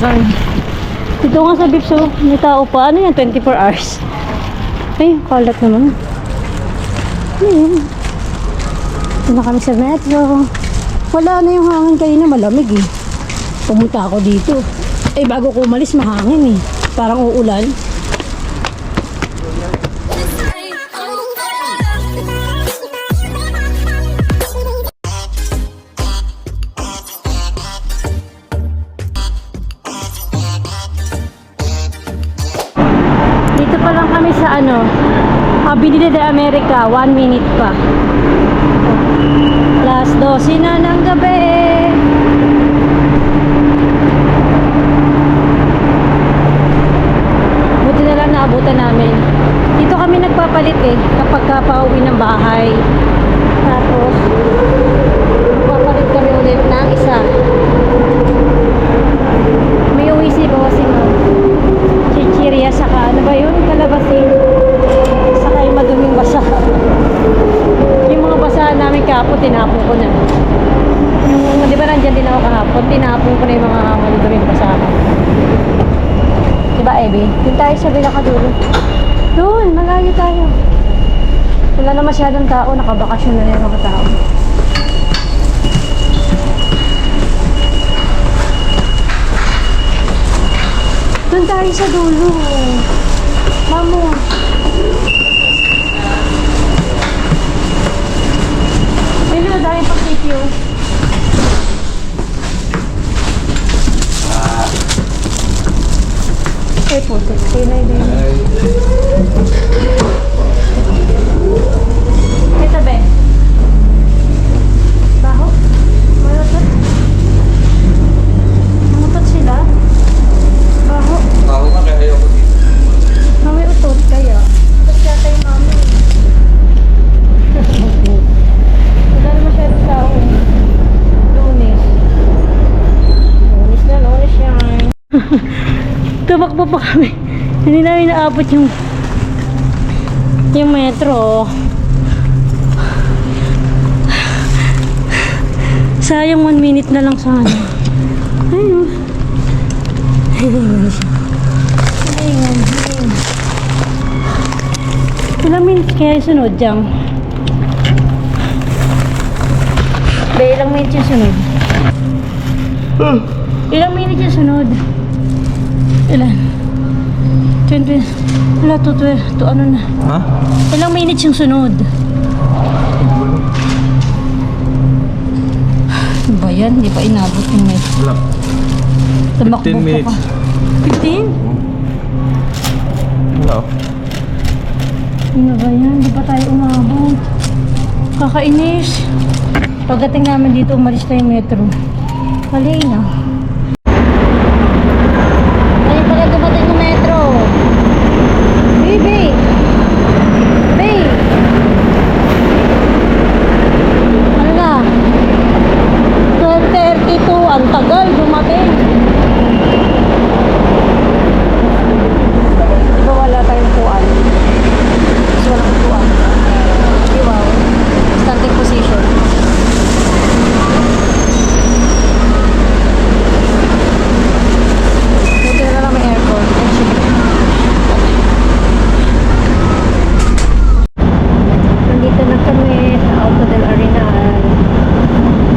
kami. Dito nga sa Bipso, may tao pa. Ano yan? 24 hours. Ay, kalat naman. Ayun. Ito na kami sa metro. Wala na yung hangin kanina, malamig eh. Pumunta ako dito. Eh, bago ko umalis, mahangin eh. Parang uulan. Dito pa lang kami sa Avenida de America. 1 minute pa. Alas 12 na ng gabi. Buti na lang naabutan namin. Dito kami nagpapalit eh kapag pauwi ng bahay. Tapos papalit kami ulit ng isa. May uwi si Bossing chichirya saka ano ba yun? Kalabasin. Saka yung maduming basa. Yung mga basahan namin kahapon, tinapon ko na. Yung, di ba nandyan din ako kahapon, tinapon ko na yung mga maduming basahan. Diba, Ebe? Doon tayo sa Bilakadulo. Doon, malayo tayo. Wala na masyadong tao, nakabakasyon na yung mga tao. Doon tayo sa dulo. Mamo. Ayun na, dahil pang sityo. Ay, putik. Kaya na yun. Ito, be. Baho. Malutot. Malutot sila. Baho. Baho nga, kaya ayoko dito. Mami utot kaya. Utot yata yung mami. Wala na masyadong tao. Lunes. Lunes yan. Tumakbo pa kami. Hindi namin naabot yung metro. Sayang 1 minute na lang sana. Ayun. Ayun. Ilang minutes kaya yung sunod dyan? Ilang minutes yung sunod? Ilang minutes yung sunod? Ilan? 20. Wala to ano na? Ha? Ilang minutes yung sunod? Ano ba yan? Hindi pa inabot yung may... Wala. Tumakbo 15 minutes. Pa. 15? Wala. Ano ba yan? Hindi pa tayo umabot. Kakainis. Pagdating namin dito, umalis na yung metro. Mali na. Ayun pala dumating yung metro. Baby! Babe! Ano na? 12:32. Ang tagal dumating. Di ba wala tayong puan? Mas walang puan. Di ba? Standing position. Buti na lang may aircon. Nandito na kami sa Auto del Arenal.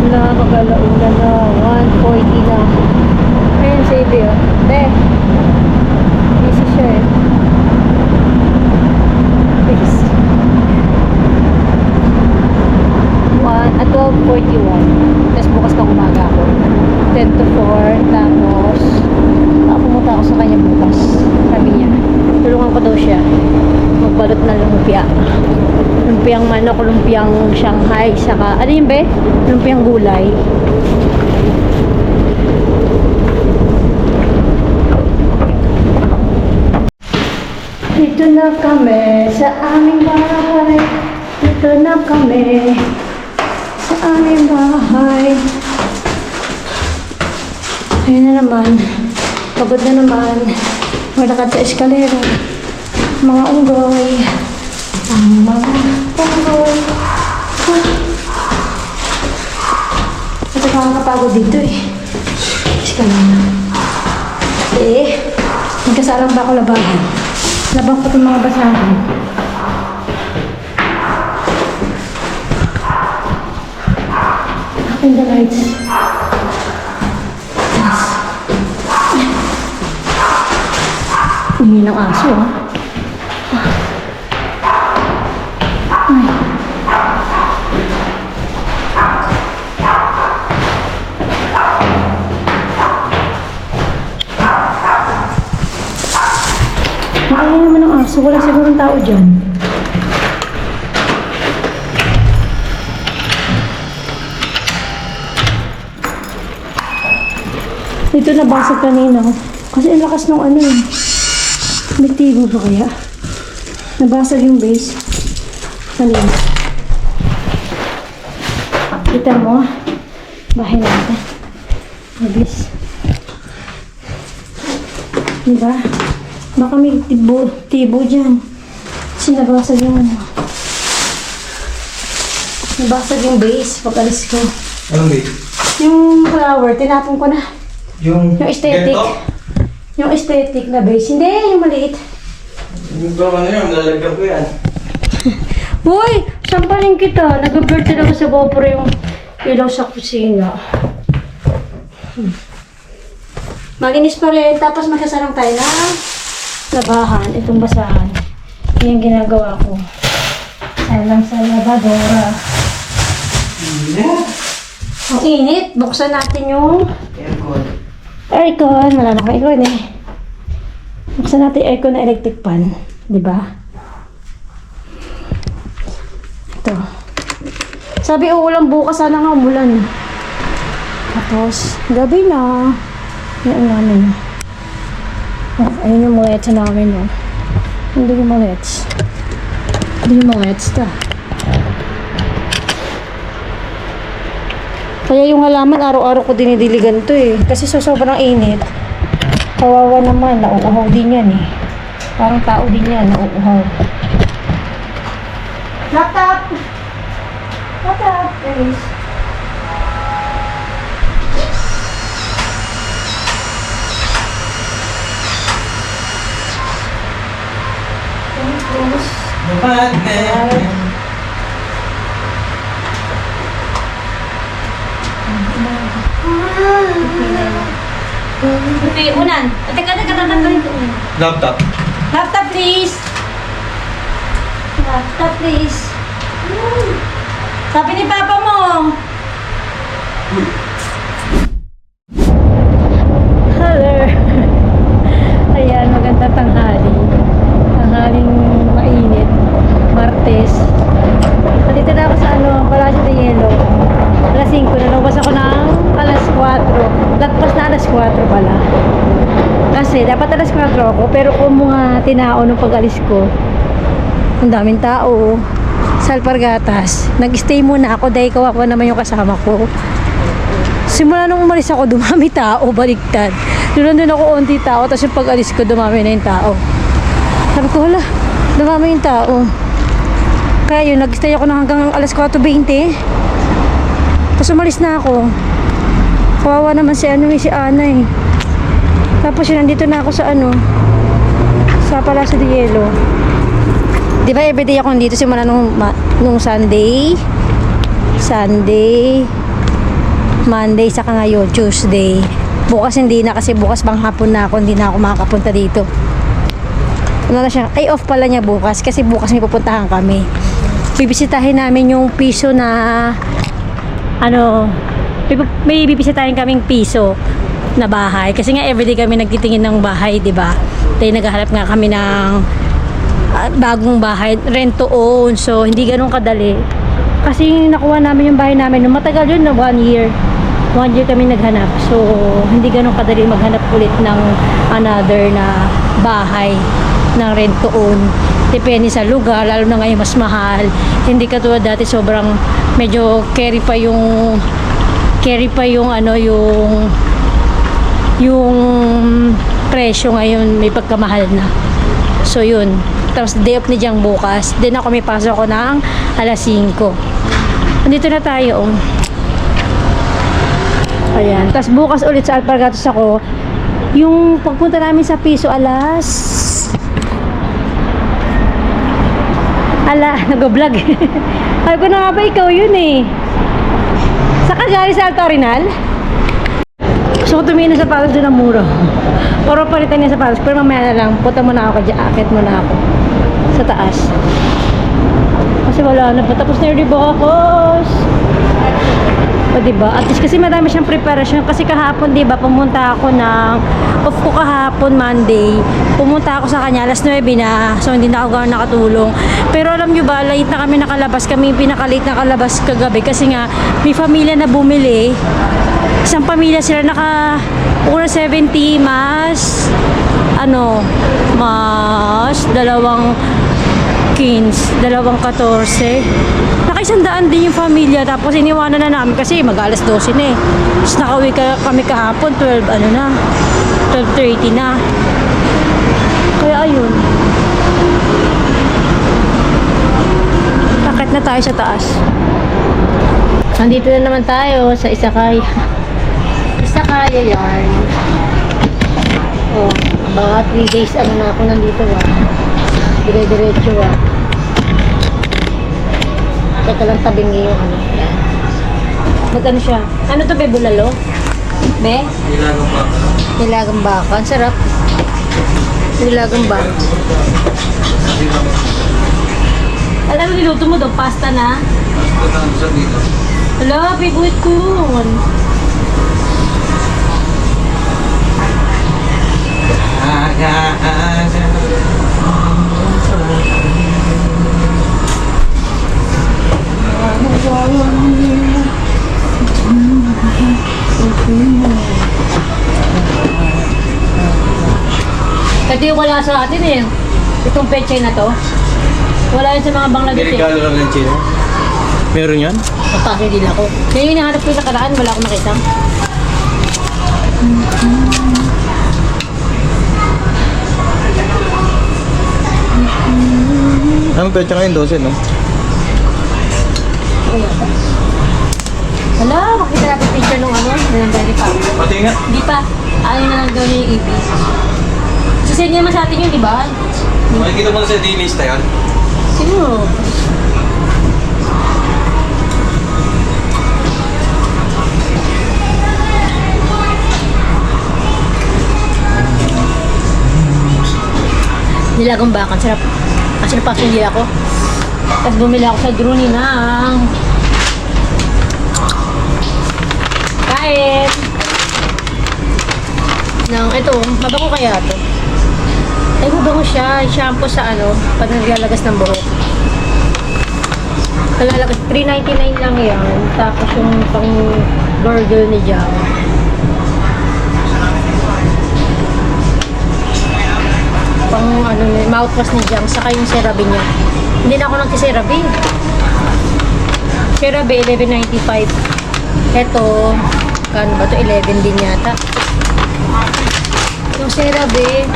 Wala, mag-alauna na. 1:40 na. Ayun si Ibe, oh. Be. Busy siya eh. Busy. 12:41. Tapos bukas pang umaga ako. 10 to 4. Tapos pumunta ako sa kanya bukas. Sabi niya, tulungan ko daw siya magbalot na lumpia. Lumpiang manok, lumpiang Shanghai, saka ano yun be? Lumpiang gulay. Dito na kami sa aming bahay. Dito na kami sa aming bahay. Ayun na naman. Pagod na naman. Malakad sa eskalera. Mga unggoy. Ang mga unggoy. Ito nakakapagod dito eh. Eskalera. Eh, nagkasalang ba ako labahan? Labang ko itong mga basahan. Open the lights. Hindi ng aso, ah. Ay. Nakaya naman ng aso. Wala sigurong tao dyan. Dito nabasag kanina. Kasi ang lakas ng ano eh. May tibo ba kaya? Nabasag yung base. Kanina. Kita mo. Bahay natin. Mabilis. Diba? Baka may tibo dyan. Kasi nabasag yung ano. Nabasag yung base pag alis ko. Anong gate? Yung flower, tinapon ko na. Yung aesthetic. ganito? Yung aesthetic na base. Hindi, yung maliit. Yung ano yun, lalagyan ko yan. Uy! Sampaling kita. Nag-birthday ako sa GoPro yung ilaw sa kusina. Malinis pa rin. Tapos magkasarang tayo ng labahan. Itong basahan. Yan yung ginagawa ko. Alam sa labadora. Yeah. Ang init. Buksan natin yung Aircon. aircon. Wala na akong aircon eh. Buksan natin yung aircon na electric fan. Diba? Ito. Sabi uulan bukas. Sana nga umulan. Tapos, gabi na. Yan ang namin. Oh, ayun yung mga etsa namin. Oh. Hindi yung mga ets. Hindi yung mga ets ta. Kaya yung halaman, araw-araw ko dinidiligan to eh. Kasi sa sobrang init. Kawawa naman, nauuhaw din yan eh. Parang tao din yan, nauuhaw. Laptop! Laptop, please. Okay, unan. Teka, tatanggalin ko. Laptop. Laptop, please. Laptop, please. Sabi ni Papa mo. Hello. Ayan, maganda tanghali. Tanghaling mainit. Martes. Nandito na ako sa Palacio de Hielo. Alas 5 na. Lumabas ako ng alas 4. Lagpas na alas 4 pala. Kasi dapat alas 4 ako. Pero kung mga tinao nung pag-alis ko, ang daming tao. Sa Alpargatas. Nag-stay muna ako dahil kawawa naman yung kasama ko. Simula nung umalis ako, dumami tao. Baliktad. Doon ako onti tao. Tapos yung pag-alis ko, dumami na yung tao. Sabi ko, hala, dumami yung tao. Kaya yun, nag-stay ako na hanggang alas 4:20. Tapos umalis na ako. Kawawa naman si Ana eh. Tapos yun, nandito na ako sa sa Palacio de Hielo. Di ba everyday ako nandito simula nung Sunday, Monday, saka ngayon, Tuesday. Bukas hindi na kasi bukas bang hapon na ako, hindi na ako makakapunta dito. Ano na siya, ay off pala niya bukas kasi bukas may pupuntahan kami. Bibisitahin namin yung piso na may bibisitahin kaming piso na bahay kasi nga everyday kami nagtitingin ng bahay, di ba? Dahil naghahanap nga kami ng bagong bahay, rent to own. So hindi ganun kadali kasi nakuha namin yung bahay namin nung matagal yun na 1 year kami naghanap. So hindi ganun kadali maghanap ulit ng another na bahay ng rent to own. Depende sa lugar, lalo na ngayon mas mahal. Hindi katulad dati sobrang medyo carry pa yung yung presyo ngayon may pagkamahal na. So yun. Tapos day off ni Jang bukas. Din ako may pasok ko ng alas 5. Andito na tayo. Ayan. Tapos bukas ulit sa Alpargatas ako. Yung pagpunta namin sa Piso, nag-vlog. Ay ko na nga ba ikaw yun eh. Saka galing sa Alto Arenal? Gusto ko tumingin na sapatos doon ng muro. Puro palitan niya sapatos. Pero mamaya na lang, punta muna ako dyan. Akit muna ako. Sa taas. Kasi wala na pa. Tapos na yung ribokos. O diba? At least kasi madami siyang preparasyon. Kasi kahapon diba, pumunta ako ng off ko kahapon Monday. Pumunta ako sa kanya alas 9 na. So hindi na ako gano'n nakatulong. Pero alam nyo ba, late na kami nakalabas. Kami yung pinaka-late nakalabas kagabi. Kasi nga, may pamilya na bumili. Isang pamilya sila una 70 mas dalawang 15, dalawang 14. Naka-100 din yung pamilya. Tapos iniwanan na namin kasi mag-alas 12 na eh. Tapos nakauwi kami kahapon 12:30 na. Kaya ayun. Akit na tayo sa taas. Nandito na naman tayo sa Isakaya. Isakaya yarn. Oh, mga 3 days na ako nandito dire-diretso Teka lang tabing yung yan. Magkano siya? Ano to, be? Bulalo? Be? Nilagang pa. Nilagang baka. Ang sarap. Nilagang baka. Alam mo, niluto mo daw, pasta na? Ito na sa dito. Hala, favorite ko yun. Ito yung wala sa atin eh. Itong pechay na to. Wala yun sa mga Bangladesh eh. Regalo lang ng Chino. Meron yan? Papasok din ako. Kaya yung hinahanap ko yung nakaraan, wala akong makita. Anong pecha ngayon? 12, no? Hala, makita natin picture nung ng Berry pa. Pati nga. Hindi pa. Ayaw na lang daw niya yung EP. Sisend niya naman sa atin yun, di ba? Makikita mo na sa D-list na yan. Siguro. Nilagang bakan, sarap. Kasi napasok nila ako. Tapos bumili ako sa drone ng kain. Ito, mabango kaya ito. Ay, mabango siya. Shampoo sa pag naglalagas ng buhok. Kalalagas, $3.99 lang yan. Tapos yung pang burger ni Jam. Pang mouthwash ni Jam. Saka yung CeraVe niya. Hindi na ako nagsi-CeraVe. CeraVe, $11.95. Ito, kano ba ito? 11 din yata. Yung CeraVe,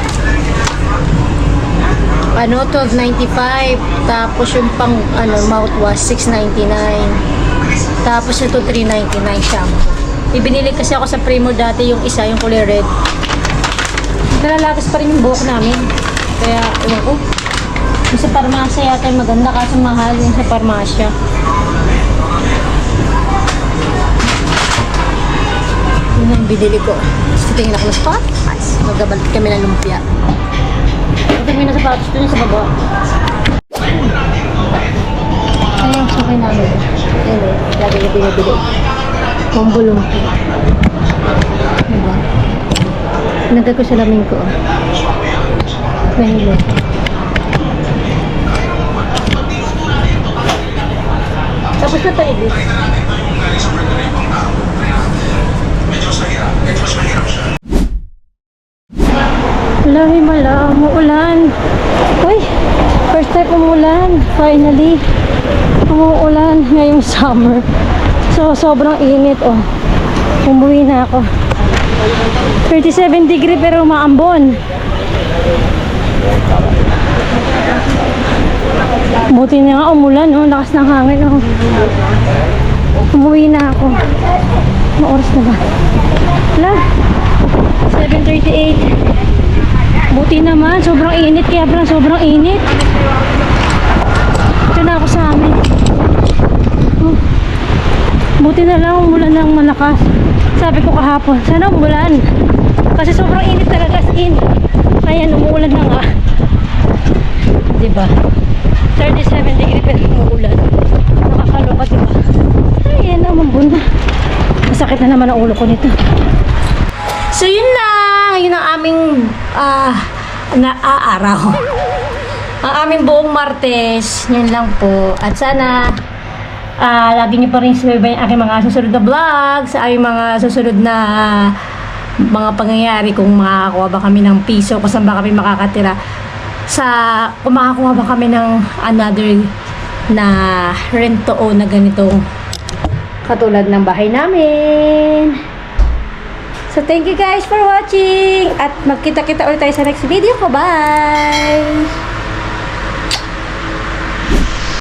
$12.95. Tapos yung pang mouthwash, $6.99. Tapos ito, $3.99 shampoo. Ibinili kasi ako sa Primo dati yung isa, yung kulay red. Nalalagas pa rin yung buhok namin. Kaya, ewan ko. Yung sa parmasya yata yung maganda kasi mahal yung sa parmasya. Yun ang binili ko. Tapos tingin ako ng sapatos. Magkabalit kami ng lumpia. Ito may na sapatos doon sa baba. Ayun, sakay namin. Ayun, lagi na binibili. Combo lumpia. Diba? Nagdag ko sa lamin ko. Mahilo. Tapos na tayo dito. Wala, himala. Umuulan. Uy! First time umuulan. Finally. Umuulan ngayong summer. So, sobrang init. Oh. Umuwi na ako. 37 degree pero maambon. Buti na nga umulan, oh. Lakas ng hangin, oh. Umuwi na ako. Ano oras na ba? Wala. 17 38. Buti naman, sobrang init. Kaya pala sobrang init. Ito na ako sa amin. Oh. Buti na lang umulan ng malakas. Sabi ko kahapon, sana umulan. Kasi sobrang init talaga as in. Kaya umuulan na nga. Diba? 37 degree pero umuulan. Nakakaloka, diba? Ay, yan naman bunda. Masakit na naman ang ulo ko nito. So yun lang. Yun ang aming araw. Ang aming buong Martes. Yun lang po. At sana lagi niyo pa rin subaybayan ang aking mga susunod na vlog, sa aming mga susunod na mga pangyayari, kung makakakuha ba kami ng piso, kung saan ba kami makakatira, kung makakuha ba kami ng another na rent to own na ganitong katulad ng bahay namin. So thank you guys for watching, at magkita-kita ulit tayo sa next video ko. Bye!